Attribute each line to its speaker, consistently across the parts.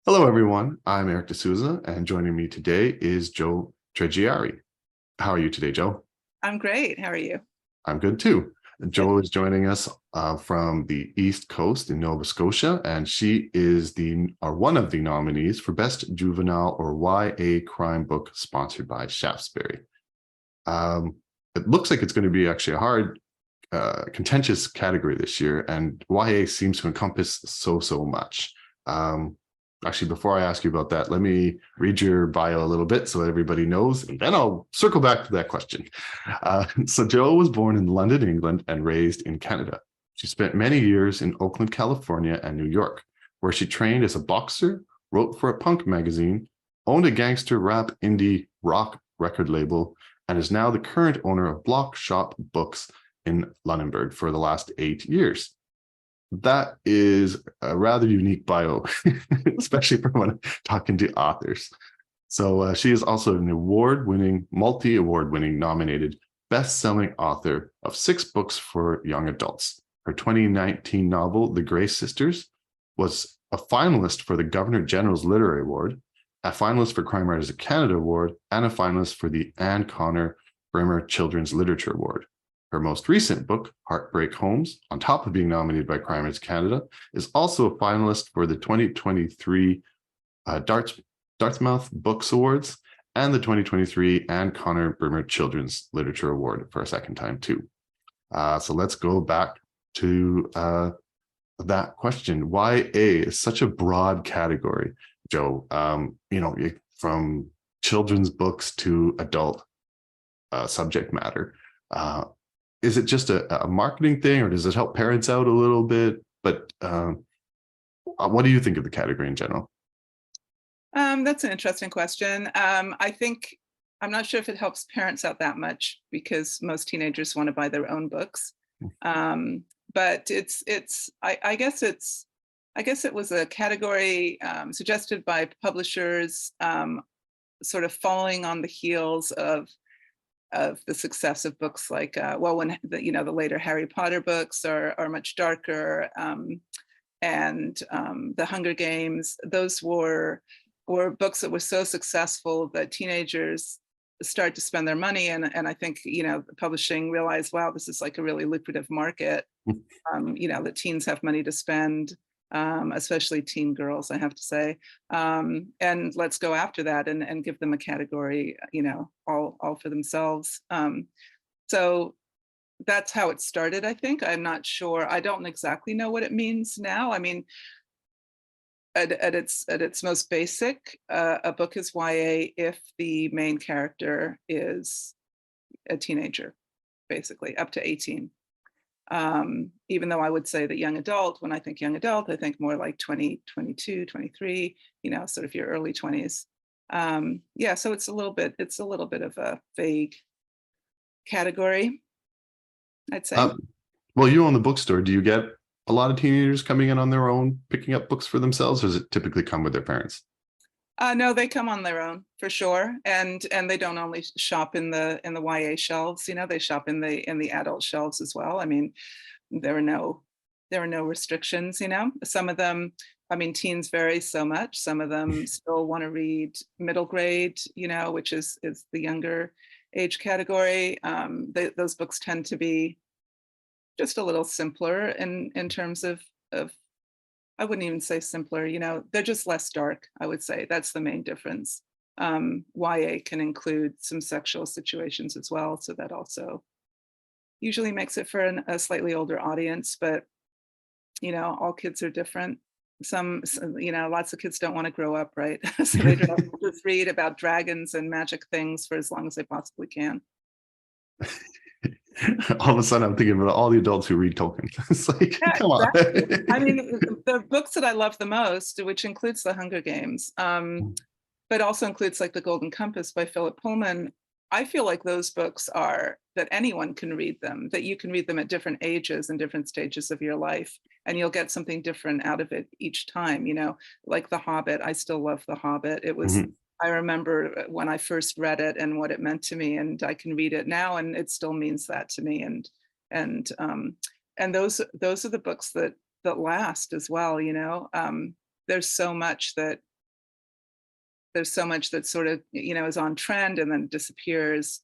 Speaker 1: Hello, everyone. I'm Eric D'Souza, and joining me today is Jo Treggiari. How are you today, Jo?
Speaker 2: I'm great. How are you?
Speaker 1: I'm good too.
Speaker 2: Good.
Speaker 1: Jo is joining us from the East Coast in Nova Scotia, and she is one of the nominees for Best Juvenile or YA Crime Book, sponsored by Shaftesbury. Um, it looks like it's going to be actually a hard, contentious category this year, and YA seems to encompass so much. Um, Actually, before I ask you about that, let me read your bio a little bit so everybody knows, and then I'll circle back to that question. So Jo was born in London, England, and raised in Canada. She spent many years in Oakland, California, and New York, where she trained as a boxer, wrote for a punk magazine, owned a gangster rap indie rock record label, and is now the current owner of Block Shop Books in Lunenburg for the last 8 years. That is a rather unique bio, especially for when talking to authors. So she is also an multi-award winning nominated best-selling author of 6 books for young adults. Her 2019 novel, The Gray Sisters, was a finalist for the Governor General's Literary Award, a finalist for Crime Writers of Canada Award, and a finalist for the Anne Connor Brimer Children's Literature Award. Her most recent book, Heartbreak Homes, on top of being nominated by Crime Writers Canada, is also a finalist for the 2023 Dartmouth Books Awards and the 2023 Anne Connor Brimer Children's Literature Award for a second time too. So let's go back to that question. YA is such a broad category, Jo. From children's books to adult subject matter. Is it just a marketing thing, or does it help parents out a little bit? But what do you think of the category in general?
Speaker 2: That's an interesting question. I'm not sure if it helps parents out that much because most teenagers want to buy their own books. But I guess it was a category suggested by publishers, sort of following on the heels of the success of books like when the later Harry Potter books are much darker, and the Hunger Games. Those were books that were so successful that teenagers start to spend their money, and I think publishing realized, wow, this is like a really lucrative market. That teens have money to spend, especially teen girls, I have to say, and let's go after that and give them a category, all for themselves. So that's how it started, I think. I'm not sure. I don't exactly know what it means now. I mean, at its most basic, a book is YA if the main character is a teenager, basically up to 18. Even though I would say that young adult, when I think young adult, I think more like 20, 22, 23, sort of your early 20s. So it's a little bit of a vague category, I'd say.
Speaker 1: Well, you own the bookstore. Do you get a lot of teenagers coming in on their own, picking up books for themselves, or does it typically come with their parents?
Speaker 2: No, they come on their own for sure, and they don't only shop in the YA shelves. They shop in the adult shelves as well. I mean, there are no restrictions. Some of them, I mean, teens vary so much. Some of them still want to read middle grade, which is the younger age category. Those books tend to be just a little simpler in terms of I wouldn't even say simpler, they're just less dark, I would say. That's the main difference. YA can include some sexual situations as well, so that also usually makes it for a slightly older audience, but all kids are different. Some lots of kids don't want to grow up, right? So they just read about dragons and magic things for as long as they possibly can.
Speaker 1: All of a sudden I'm thinking about all the adults who read Tolkien. It's like,
Speaker 2: Yeah,
Speaker 1: come on.
Speaker 2: exactly. I mean, the books that I love the most, which includes the Hunger Games, but also includes like The Golden Compass by Philip Pullman. I feel like those books are that anyone can read them, that you can read them at different ages and different stages of your life, and you'll get something different out of it each time. Like The Hobbit. I still love The Hobbit. It was, I remember when I first read it and what it meant to me, and I can read it now and it still means that to me. And those are the books that last as well. There's so much that there's so much that sort of, is on trend and then disappears.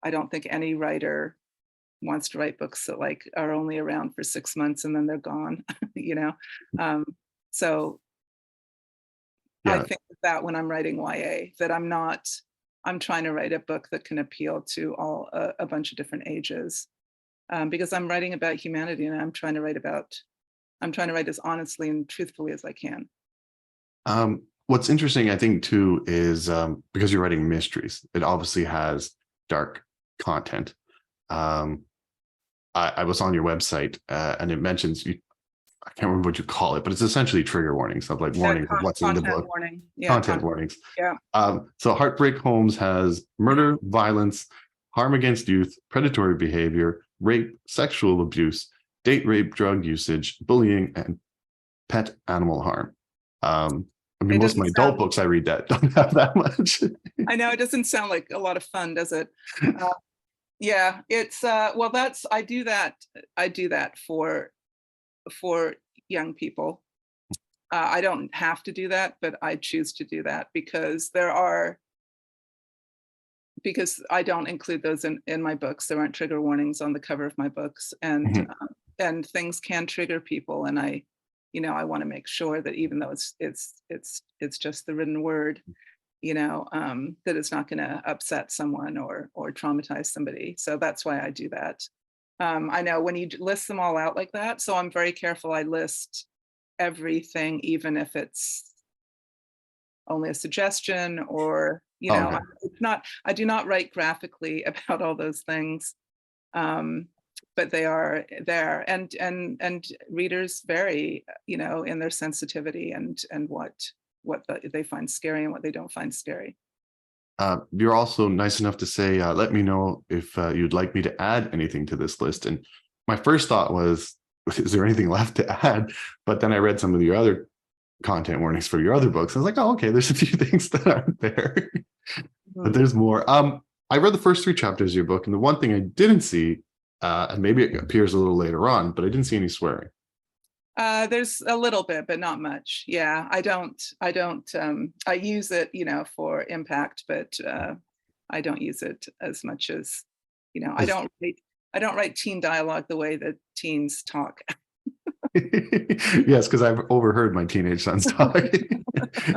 Speaker 2: I don't think any writer wants to write books that like are only around for 6 months and then they're gone, you know? So I
Speaker 1: Yeah.
Speaker 2: think that when I'm writing YA, that I'm trying to write a book that can appeal to a bunch of different ages, because I'm writing about humanity and I'm trying to write as honestly and truthfully as I can.
Speaker 1: What's interesting, I think, too, is because you're writing mysteries, it obviously has dark content. I was on your website and it mentions I can't remember what you call it, but it's essentially trigger warnings of like warnings of what's in the book.
Speaker 2: Warning. Yeah,
Speaker 1: Content warnings.
Speaker 2: Yeah.
Speaker 1: So Heartbreak Homes has murder, violence, harm against youth, predatory behavior, rape, sexual abuse, date rape, drug usage, bullying, and pet animal harm. I mean, most of my adult books I read that don't have that much.
Speaker 2: I know it doesn't sound like a lot of fun, does it? Yeah, it's well, I do that for young people. I don't have to do that, but I choose to do that because I don't include those in my books. There aren't trigger warnings on the cover of my books, and things can trigger people, and I want to make sure that even though it's just the written word, that it's not going to upset someone or traumatize somebody. So that's why I do that. I know when you list them all out like that, so I'm very careful. I list everything, even if it's only a suggestion or,
Speaker 1: Okay.
Speaker 2: it's not, I do not write graphically about all those things. But they are there, and readers vary, in their sensitivity and what they find scary and what they don't find scary.
Speaker 1: You're also nice enough to say, let me know if you'd like me to add anything to this list. And my first thought was, is there anything left to add? But then I read some of your other content warnings for your other books. I was like, oh, okay, there's a few things that aren't there, but there's more. I read the first 3 chapters of your book, and the one thing I didn't see, and maybe it appears a little later on, but I didn't see any swearing.
Speaker 2: There's a little bit, but not much. Yeah, I use it, for impact, but I don't use it as much as, I don't write teen dialogue the way that teens talk.
Speaker 1: Yes, because I've overheard my teenage sons talk.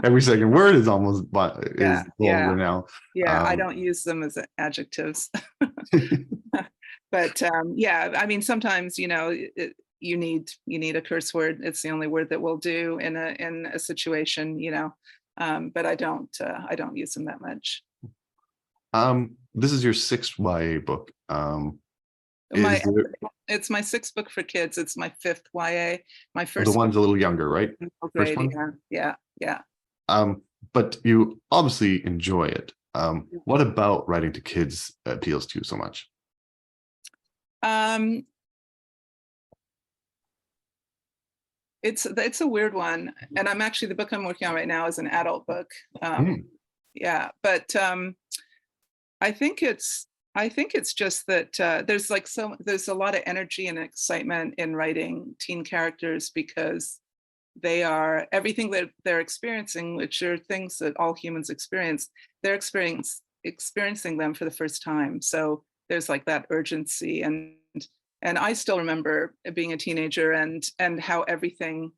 Speaker 1: Every second word is almost vulgar now.
Speaker 2: Yeah, I don't use them as adjectives. But yeah, I mean, sometimes, you need a curse word. It's the only word that will do in a situation, but I don't use them that much.
Speaker 1: This is your 6th YA book.
Speaker 2: It's my 6th book for kids. It's my 5th YA. My first
Speaker 1: the one's a little younger, right?
Speaker 2: First one? Yeah.
Speaker 1: But you obviously enjoy it. What about writing to kids appeals to you so much?
Speaker 2: It's a weird one, and the book I'm working on right now is an adult book. Yeah, but I think it's just that there's a lot of energy and excitement in writing teen characters because they are everything that they're experiencing, which are things that all humans experience. They're experiencing them for the first time. So there's like that urgency, and I still remember being a teenager and how everything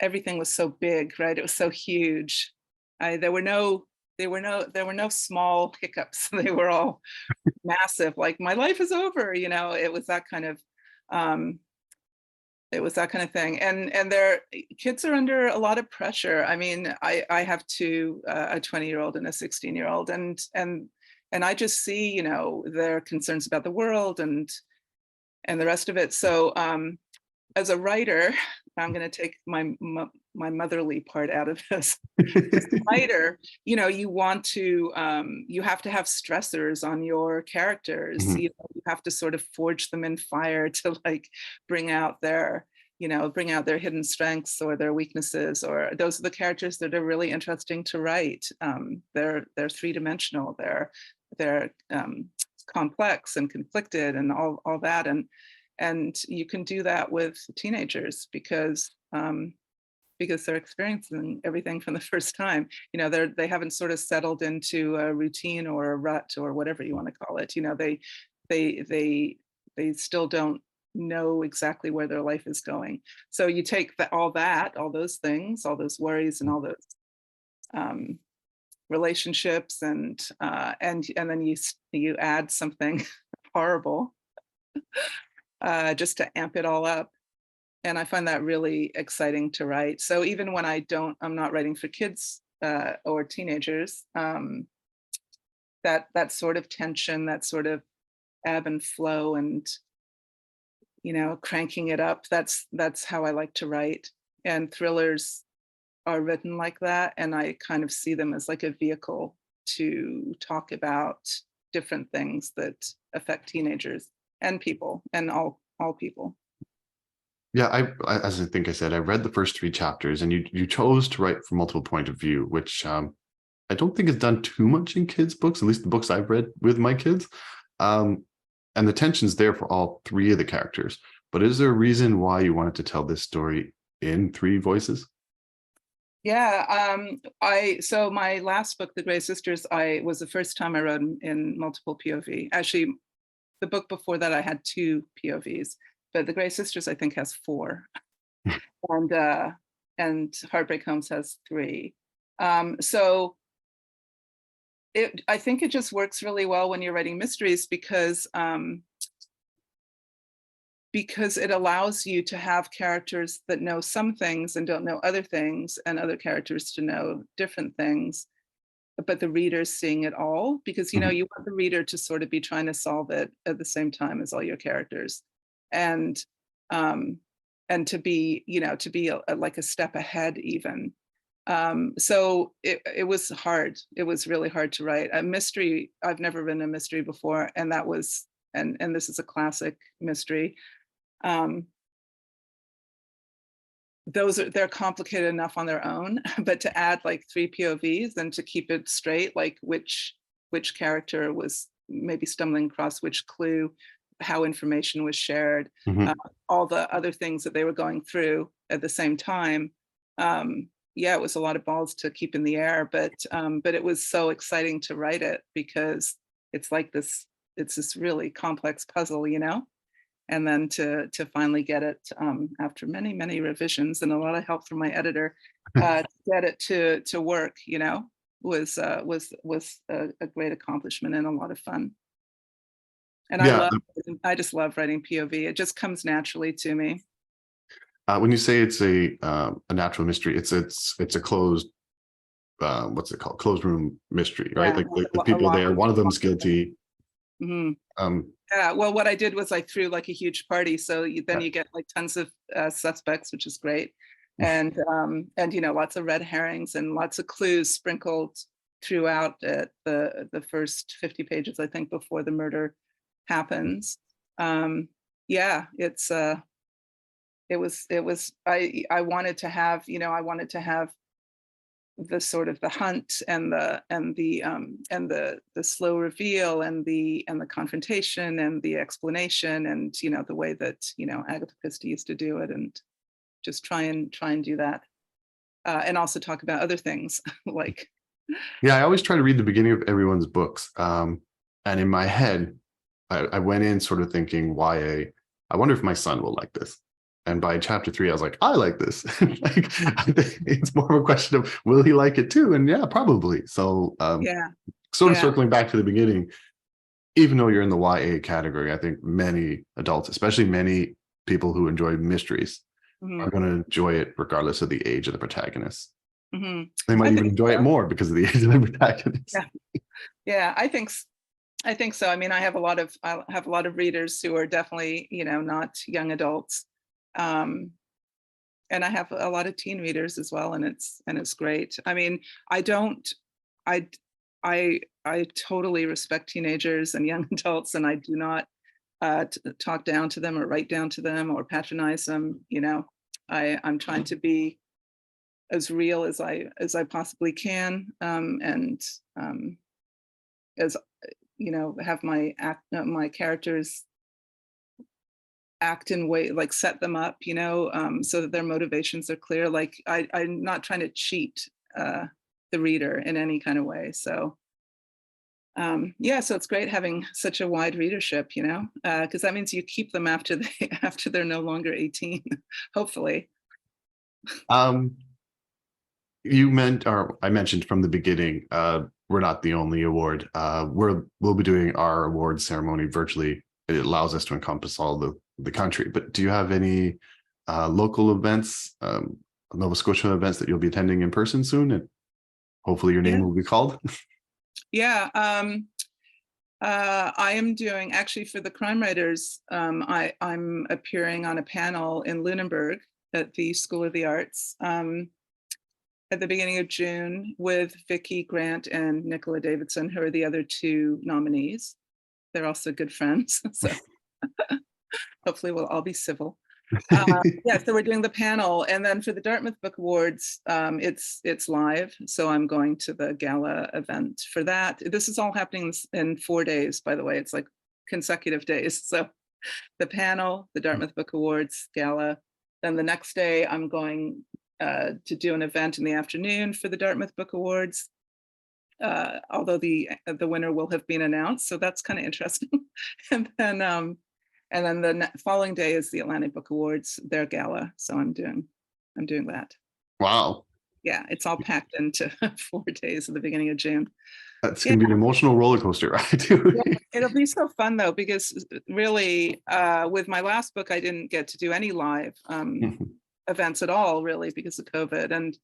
Speaker 2: was so big, right? It was so huge. There were no small hiccups. They were all massive. Like, my life is over. It was that kind of thing. And their kids are under a lot of pressure. I mean, I have two, a 20-year-old and a 16-year-old, and I just see, their concerns about the world and the rest of it. So as a writer, I'm going to take my motherly part out of this. As a writer, you have to have stressors on your characters.
Speaker 1: Mm-hmm.
Speaker 2: You have to sort of forge them in fire to like bring out their hidden strengths or their weaknesses, or those are the characters that are really interesting to write. They're 3-dimensional. They're complex and conflicted and all that, and you can do that with teenagers because because they're experiencing everything from the first time. They haven't sort of settled into a routine or a rut or whatever you want to call it. They still don't know exactly where their life is going. So you take all those things, all those worries and all those relationships, and then you add something horrible just to amp it all up. And I find that really exciting to write. So even when I'm not writing for kids or teenagers, that sort of tension, that sort of ebb and flow, and cranking it up, that's how I like to write. And thrillers are written like that, and I kind of see them as like a vehicle to talk about different things that affect teenagers and people, and all people.
Speaker 1: Yeah, as I think I said, I read the first 3 chapters, and you chose to write from multiple point of view, which I don't think is done too much in kids' books, at least the books I've read with my kids. And the tension's there for all 3 of the characters. But is there a reason why you wanted to tell this story in 3 voices?
Speaker 2: Yeah, so my last book, The Grey Sisters, was the first time I wrote in multiple POV. Actually, the book before that I had 2 POVs, but The Grey Sisters I think has 4, and Heartbreak Homes has 3. So I think it just works really well when you're writing mysteries, because it allows you to have characters that know some things and don't know other things, and other characters to know different things, but the reader's seeing it all, because you want the reader to sort of be trying to solve it at the same time as all your characters, and to be like a step ahead even. So it was hard. It was really hard to write a mystery. I've never written a mystery before, and that was and this is a classic mystery. They're complicated enough on their own, but to add like 3 POVs and to keep it straight, like which character was maybe stumbling across which clue, how information was shared, all the other things that they were going through at the same time. Yeah, it was a lot of balls to keep in the air, but it was so exciting to write it, because it's this really complex puzzle, and then to finally get it after many revisions and a lot of help from my editor, to get it to work, was a great accomplishment and a lot of fun. And
Speaker 1: Yeah.
Speaker 2: I just love writing POV. It just comes naturally to me.
Speaker 1: When you say it's a natural mystery, it's a closed, what's it called? Closed room mystery, right?
Speaker 2: Yeah,
Speaker 1: Like the people there, one of them's guilty.
Speaker 2: Yeah, well, what I did was I threw like a huge party, so then you get like tons of suspects, which is great, and lots of red herrings and lots of clues sprinkled throughout the first 50 pages, I think, before the murder happens. Yeah, it was I wanted to have the sort of the hunt and the slow reveal and the confrontation and the explanation, and the way that Agatha Christie used to do it, and just try and do that, and also talk about other things like.
Speaker 1: Yeah, I always try to read the beginning of everyone's books, and in my head I went in sort of thinking YA. I wonder if my son will like this. And by chapter 3, I was like, I like this. Like, I think it's more of a question of, will he like it too? And yeah, probably. So sort of circling back to the beginning, even though you're in the YA category, I think many adults, especially many people who enjoy mysteries, are going to enjoy it regardless of the age of the protagonist. They might even enjoy it more because of the age of the protagonist.
Speaker 2: Yeah, I think so. I mean, I have a lot of readers who are definitely, not young adults. And I have a lot of teen readers as well, and it's great. I mean, I totally respect teenagers and young adults, and I do not talk down to them or write down to them or patronize them. I'm trying to be as real as I possibly can, and as have my characters act in way, like set them up, so that their motivations are clear. Like I'm not trying to cheat the reader in any kind of way. So yeah, so it's great having such a wide readership, because that means you keep them after after they're no longer 18, hopefully.
Speaker 1: Um, I mentioned from the beginning, we're not the only award. We'll be doing our award ceremony virtually. It allows us to encompass all the country. But do you have any local events, Nova Scotia events that you'll be attending in person soon? And hopefully your name will be called.
Speaker 2: Yeah. I am doing, actually, for the crime writers, I'm appearing on a panel in Lunenburg at the School of the Arts at the beginning of June with Vicki Grant and Nicola Davidson, who are the other two nominees. They're also good friends, so hopefully we'll all be civil. Yeah, so we're doing the panel, and then for the Dartmouth Book Awards, it's live, so I'm going to the gala event for that. This is all happening in 4 days, by the way. It's like consecutive days. So the panel, the Dartmouth Book Awards gala, then the next day I'm going to do an event in the afternoon for the Dartmouth Book Awards, although the winner will have been announced, so that's kind of interesting. And then the following day is the Atlantic Book Awards, their gala. So I'm doing that.
Speaker 1: Wow.
Speaker 2: Yeah, it's all packed into 4 days at the beginning of June.
Speaker 1: That's going to be an emotional roller coaster ride.
Speaker 2: Yeah, it'll be so fun though, because really with my last book, I didn't get to do any live events at all, really, because of COVID. And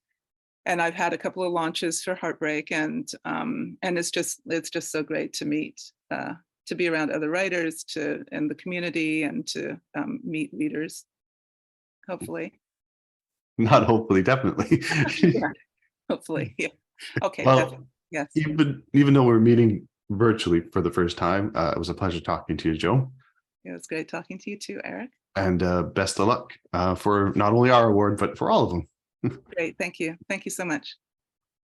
Speaker 2: I've had a couple of launches for Heartbreak, and it's just so great to meet, to be around other writers, and the community, and to meet readers, hopefully.
Speaker 1: Not hopefully, definitely.
Speaker 2: Yeah, hopefully, yeah. Okay.
Speaker 1: Well,
Speaker 2: yes.
Speaker 1: Even though we're meeting virtually for the first time, it was a pleasure talking to you, Jo.
Speaker 2: It was great talking to you too, Eric.
Speaker 1: And best of luck for not only our award, but for all of them.
Speaker 2: Great. Thank you. Thank you so much.